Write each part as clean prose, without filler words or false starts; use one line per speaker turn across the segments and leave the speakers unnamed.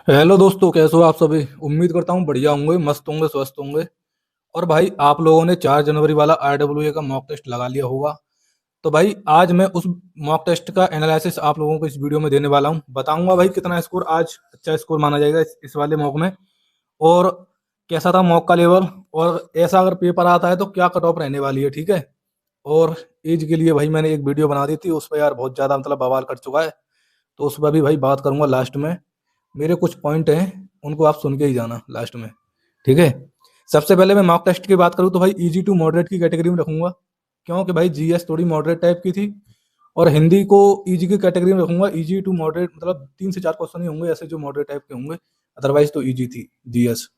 Hello दोस्तों, कैसे हो आप सभी। उम्मीद करता हूँ बढ़िया होंगे, मस्त होंगे, स्वस्थ होंगे। और भाई आप लोगों ने 4 जनवरी वाला आरडब्ल्यूए का मॉक टेस्ट लगा लिया होगा। तो भाई आज मैं उस मॉक टेस्ट का एनालिसिस आप लोगों को इस वीडियो में देने वाला हूँ। बताऊंगा भाई कितना स्कोर आज अच्छा स्कोर माना जाएगा इस वाले मॉक में। और कैसा था मॉक का लेवल, और ऐसा अगर पेपर आता है तो क्या कट ऑफ रहने वाली है, ठीक है। और एज के लिए भाई मैंने एक वीडियो बना दी थी, उस पर यार बहुत ज़्यादा मतलब बवाल कर चुका है। तो उस पर भी भाई बात करूंगा लास्ट में। मेरे कुछ पॉइंट हैं, उनको आप सुन के ही जाना लास्ट में, ठीक है। सबसे पहले मैं मॉक टेस्ट की बात करूँ तो भाई इजी टू मॉडरेट की कैटेगरी में रखूंगा, क्योंकि भाई जीएस थोड़ी मॉडरेट टाइप की थी। और हिंदी को इजी की कैटेगरी में रखूंगा। इजी टू मॉडरेट मतलब 3 से 4 क्वेश्चन ही होंगे ऐसे जो मॉडरेट टाइप के होंगे, अदरवाइज तो इजी थी जीएस।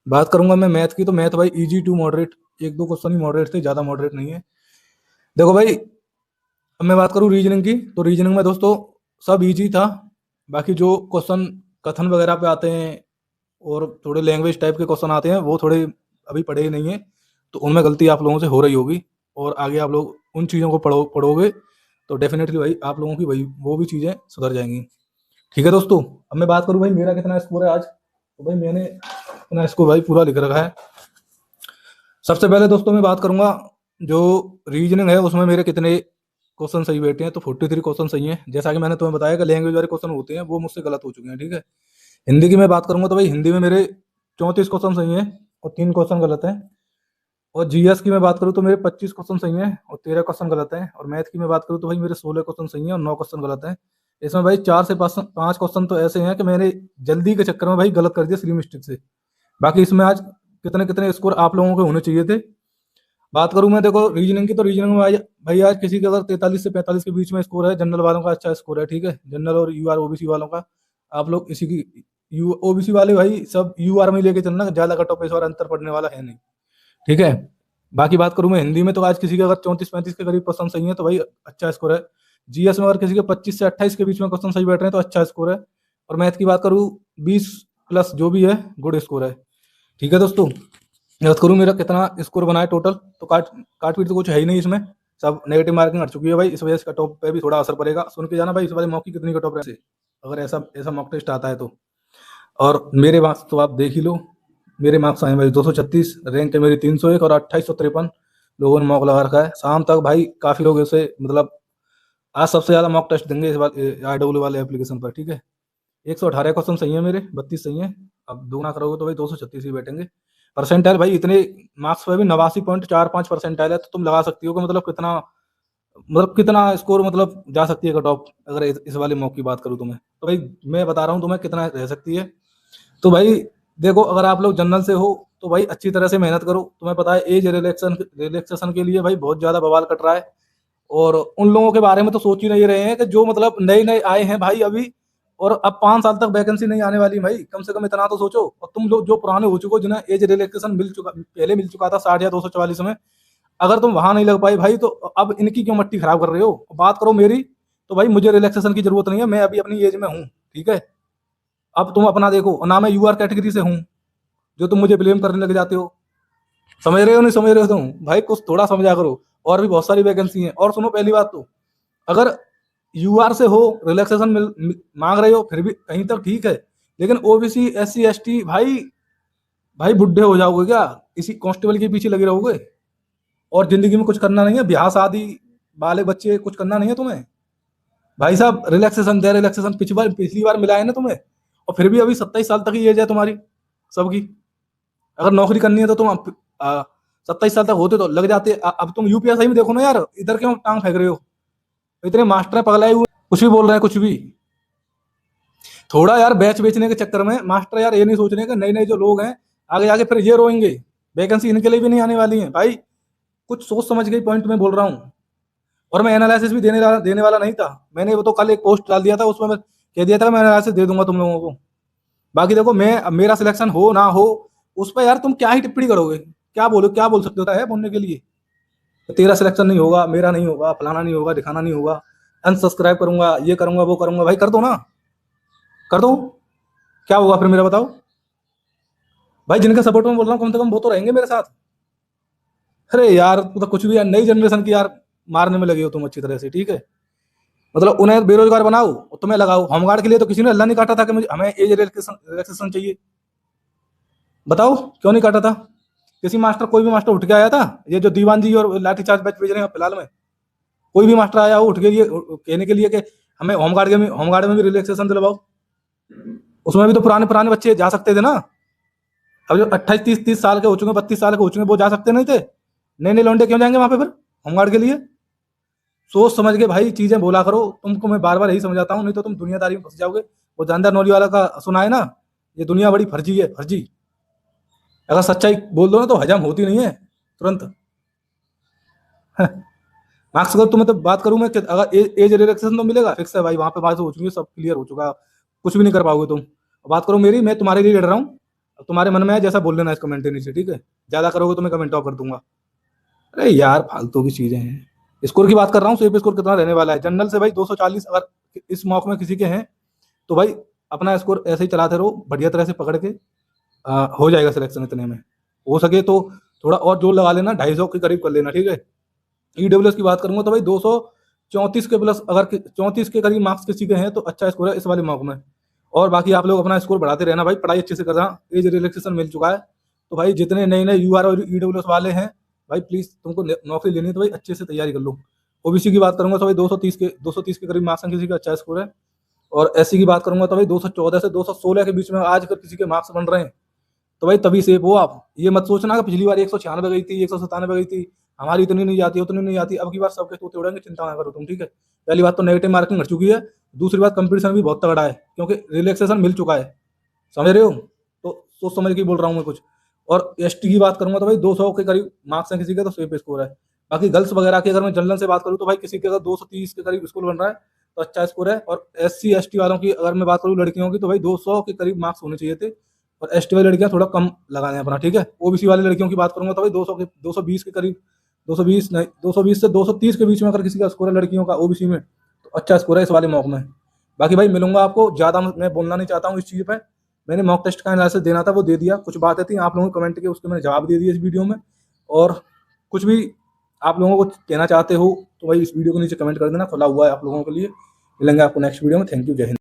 बात करूंगा मैं मैथ की, तो मैथ भाई इजी टू मॉडरेट, 1-2 क्वेश्चन ही मॉडरेट थे, ज़्यादा मॉडरेट नहीं है। देखो भाई, अब मैं बात करूँ रीजनिंग की, तो रीजनिंग में दोस्तों सब इजी था। बाकी जो क्वेश्चन कथन वगैरह पे आते हैं और थोड़े लैंग्वेज टाइप के क्वेश्चन आते हैं, वो थोड़े अभी पढ़े ही नहीं है, तो उनमें गलती आप लोगों से हो रही होगी। और आगे आप लोग उन चीज़ों को पढ़ोगे तो डेफिनेटली भाई आप लोगों की वही वो भी चीज़ें सुधर जाएंगी, ठीक है दोस्तों। अब मैं बात करूँ भाई मेरा कितना स्कोर है आज, तो भाई मैंने अपना स्कोर भाई पूरा लिख रखा है। सबसे पहले दोस्तों मैं बात करूंगा जो रीजनिंग है उसमें मेरे कितने क्वेश्चन सही बैठे हैं, तो 43 क्वेश्चन सही हैं। जैसा कि मैंने तुम्हें बताया कि लैंग्वेज वाले क्वेश्चन होते हैं वो मुझसे गलत हो चुके हैं, ठीक है। हिंदी की मैं बात करूंगा तो भाई हिंदी में मेरे 34 क्वेश्चन सही हैं और 3 क्वेश्चन गलत हैं। और जीएस की मैं बात करूँ तो मेरे 25 क्वेश्चन सही हैं और 13 क्वेश्चन गलत हैं। और मैथ की मैं बात करूँ तो भाई मेरे 16 क्वेश्चन सही हैं और 9 क्वेश्चन गलत हैं। इसमें भाई 4 से 5 क्वेश्चन तो ऐसे हैं कि मैंने जल्दी के चक्कर में भाई गलत कर दिया श्री मिस्टेक से। बाकी इसमें आज कितने कितने स्कोर आप लोगों के होने चाहिए थे। बात करूं मैं देखो रीजनिंग की, तो रीजनिंग में भाई आज किसी का अगर 43 से 45 के बीच में स्कोर है, जनरल वालों का अच्छा स्कोर है, ठीक है। जनरल और यूआर ओबीसी वालों का, आप लोग इसी की यू ओबीसी वाले भाई सब यूआर में लेके चलना, ज्यादा कट ऑफ इस बार अंतर पड़ने वाला है नहीं, ठीक है। बाकी बात करूं मैं हिंदी में, तो आज किसी के अगर 34-35 के करीब क्वेश्चन सही है तो भाई अच्छा स्कोर है। जीएस में अगर किसी के 25 से 28 के बीच में क्वेश्चन सही बैठ रहे हैं तो अच्छा स्कोर है। और मैथ की बात करूँ 20 प्लस जो भी है गुड स्कोर है, ठीक है दोस्तों। बात करूँ मेरा कितना स्कोर बना है टोटल, तो काट पीट तो कुछ है ही नहीं इसमें, सब नेगेटिव मार्किंग हट चुकी है भाई। इस वजह से कट ऑफ पे भी थोड़ा असर पड़ेगा, सुन के जाना भाई इस वाले मॉक की कितनी कट ऑफ रहे अगर ऐसा ऐसा मॉक टेस्ट आता है तो। और मेरे मार्क्स तो आप देख ही लो, मेरे मार्क्स आए भाई 236, रैंक है मेरी 301 और 2853 लोगों ने मॉक लगा रखा है। शाम तक भाई काफ़ी लोग ऐसे मतलब आज सबसे ज़्यादा मॉक टेस्ट देंगे इस बार आरडब्ल्यू वाले एप्लीकेशन पर, ठीक है। 118 क्वेश्चन सही है मेरे, 32 सही है। अब दोगुना करोगे तो भाई 236 ही बैठेंगे। परसेंटाइल भाई इतने मार्क्स पे भी 89.45 परसेंटाइल है, तो तुम लगा सकती हो कि मतलब कितना स्कोर मतलब जा सकती है कट ऑफ, अगर इस वाले मॉक की बात करूँ तुम्हें, तो भाई मैं बता रहा हूँ तुम्हें कितना रह सकती है। तो भाई देखो, अगर आप लोग जनरल से हो तो भाई अच्छी तरह से मेहनत करो। तुम्हें पता है एज रिलैक्सेशन के लिए भाई बहुत ज़्यादा बवाल कट रहा है। और उन लोगों के बारे में तो सोच ही नहीं रहे हैं कि जो मतलब नए नए आए हैं भाई अभी, और अब 5 साल तक वैकेंसी नहीं आने वाली भाई, कम से कम इतना तो सोचो। और तुम लोग जो पुराने हो चुके हो, जिन्हें एज रिलैक्सेशन मिल चुका था 60 या 244 में, अगर तुम वहां नहीं लग पाए भाई, तो अब इनकी क्यों मट्टी खराब कर रहे हो। बात करो मेरी, तो भाई मुझे रिलैक्सेशन की जरूरत नहीं है, मैं अभी अपनी एज में हूँ, ठीक है। अब तुम अपना देखो, और ना मैं यूआर कैटेगरी से हूँ जो तुम मुझे ब्लेम करने लग जाते हो। समझ रहे हो नहीं समझ रहे हो तुम भाई, कुछ थोड़ा समझा करो। और भी बहुत सारी वैकेंसी है। और सुनो, पहली बात तो अगर यूआर से हो, रिलैक्सेशन मांग रहे हो, फिर भी कहीं तक ठीक है। लेकिन ओबीसी एससी एसटी भाई, भाई बुढ़े हो जाओगे क्या इसी कांस्टेबल के पीछे लगे रहोगे। और जिंदगी में कुछ करना नहीं है, ब्याह शादी, बाले बच्चे, कुछ करना नहीं है तुम्हें। भाई साहब रिलैक्सेशन दे, रिलैक्सेशन पिछली बार मिला है ना तुम्हें। और फिर भी अभी 27 साल तक ही एज है तुम्हारी सबकी। अगर नौकरी करनी है तो तुम 27 साल तक होते तो लग जाते। अब तुम यूपीएसआई में देखो ना यार, इधर क्यों टांग फेंक रहे हो। इतने मास्टर पगलाए हुए, कुछ भी बोल रहे हैं कुछ भी। थोड़ा यार बैच बेचने के चक्कर में मास्टर यार ये नहीं सोच रहे हैं कि नए नए जो लोग हैं आगे आगे फिर ये रोएंगे, वैकेंसी इनके लिए भी नहीं आने वाली है भाई। कुछ सोच समझ के पॉइंट में बोल रहा हूँ। और मैं एनालिसिस भी देने वाला नहीं था। मैंने वो तो कल एक पोस्ट डाल दिया था, उसमें मैं कह दिया था मैं एनालिसिस दे दूंगा तुम लोगों को। बाकी देखो, मैं मेरा सिलेक्शन हो ना हो उस पर यार तुम क्या ही टिप्पणी करोगे, क्या बोल सकते हो है बोलने के लिए। तेरा सिलेक्शन नहीं होगा, मेरा नहीं होगा, फलाना नहीं होगा, दिखाना नहीं होगा, अनसब्सक्राइब करूंगा, ये करूंगा, वो करूंगा। भाई कर दो ना, कर दो। क्या होगा फिर मेरा बताओ। भाई जिनके सपोर्ट में बोल रहा हूँ कम से कम वो तो रहेंगे मेरे साथ। अरे यार तू तो कुछ भी यार, नई जनरेशन की यार मारने में लगे हो तुम अच्छी तरह से, ठीक है। मतलब उन्हें बेरोजगार बनाओ और तुम्हें लगाओ। होमगार्ड के लिए तो किसी ने अल्लाह नहीं काटा था कि मुझे हमें एज रिलैक्सेशन चाहिए। बताओ क्यों नहीं काटा था? किसी मास्टर, कोई भी मास्टर उठ के आया था? ये जो दीवान जी और लाठीचार्ज बैच भेज रहे हैं फिलहाल में, कोई भी मास्टर आया हो उठ के लिए कहने के लिए कि हमें होमगार्ड में भी रिलैक्सेशन दिलवाओ? उसमें भी तो पुराने पुराने बच्चे जा सकते थे ना। अब जो 28 30 30 साल के हो चुके, 32 साल के हो चुके, वो जा सकते नहीं थे? नए नए लौंडे क्यों जाएंगे वहां पे फिर होमगार्ड के लिए? सोच समझ के भाई चीजें बोला करो। तुमको मैं बार बार यही समझाता हूँ, नहीं तो तुम दुनियादारी में फंस जाओगे। वो जानदार नौली वाला का सुना है ना, ये दुनिया बड़ी फर्जी है, फर्जी। अगर सच्चाई बोल दो ना तो हजम होती नहीं है तुरंत। मार्क्स अगर तुम्हें तो बात करूं मैं कि अगर एज रिलैक्सेशन तो मिलेगा, फिक्स है भाई, वहां पे बात हो चुकी है, सब क्लियर हो चुका है। कुछ भी नहीं कर पाओगे तुम। बात करो मेरी, मैं तुम्हारे लिए लड़ रहा हूँ। अब तुम्हारे मन में है जैसा बोल लेना इस कमेंट के नीचे, ठीक है? ज्यादा करोगे तो मैं कमेंट ऑफ कर दूंगा। अरे यार फालतू की चीजें हैं। स्कोर की बात कर रहा हूँ, सेफ स्कोर कितना रहने वाला है जनरल से भाई 240। अगर इस मॉक में किसी के हैं तो भाई अपना स्कोर ऐसे ही चलाते रहो, बढ़िया तरह से पकड़ के हो जाएगा सिलेक्शन इतने में। हो सके तो थोड़ा और जोर लगा लेना, 250 के करीब कर लेना, ठीक है? ईडब्ल्यूएस की बात करूंगा तो भाई 234 के प्लस, अगर 34 के करीब मार्क्स किसी के हैं तो अच्छा स्कोर है इस वाले मॉक में। और बाकी आप लोग अपना स्कोर बढ़ाते रहना भाई, पढ़ाई अच्छे से करना। एज रिलैक्सेशन मिल चुका है तो भाई जितने नए नए यूआर और ईडब्ल्यूएस वाले हैं भाई, प्लीज तुमको नौकरी लेनी है तो भाई अच्छे से तैयारी कर लो। ओबीसी की बात करूंगा तो भाई 230 के करीब मार्क्स हैं किसी का, अच्छा स्कोर है। और एससी की बात करूंगा तो भाई 214 से 216 के बीच में आज अगर किसी के मार्क्स बन रहे हैं तो भाई तभी सेफ हो आप। ये मत सोचना कि पिछली बार 196 गई थी, 197 गई थी, हमारी इतनी नहीं जाती, उतनी नहीं आती, अब की बार सबके तोते उड़ेंगे, चिंता ना करो तुम, ठीक है? पहली बात तो नेगेटिव मार्किंग हट चुकी है। दूसरी बात कंपटीशन भी बहुत तगड़ा है क्योंकि रिलैक्सेशन मिल चुका है। समझ रहे हो? तो सोच समझ के ही बोल रहा हूँ मैं कुछ। और एसटी की बात करूंगा तो भाई 200 के करीब मार्क्स हैं किसी के तो सेफ स्कोर है। बाकी गर्ल्स वगैरह की अगर मैं जनरल से बात करूँ तो भाई किसी के अगर 230 के करीब स्कोर बन रहा है तो अच्छा स्कोर है। और एससी एसटी वालों की अगर मैं बात करूँ लड़कियों की तो भाई 200 के करीब मार्क्स होने चाहिए थे। और एसटी वाली लड़कियां थोड़ा कम लगाने हैं अपना, ठीक है? ओबीसी वाली लड़कियों की बात करूंगा तो भाई 220 के करीब, 220 नहीं, 220 से 230 के बीच में अगर किसी का स्कोर है लड़कियों का ओबीसी में तो अच्छा स्कोर है इस वाले मॉक में। बाकी भाई मिलूंगा आपको, ज्यादा मैं बोलना नहीं चाहता हूँ इस चीज पे। मैंने मॉक टेस्ट का एनालिसिस देना था वो दे दिया, कुछ बातें थी आप लोगों के कमेंट के उसके मैंने जवाब दे दिया इस वीडियो में। और कुछ भी आप लोगों को कहना चाहते हो तो भाई इस वीडियो के नीचे कमेंट कर देना, खुला हुआ है आप लोगों के लिए। मिलेंगे आपको नेक्स्ट वीडियो में। थैंक यू, जय हिंद।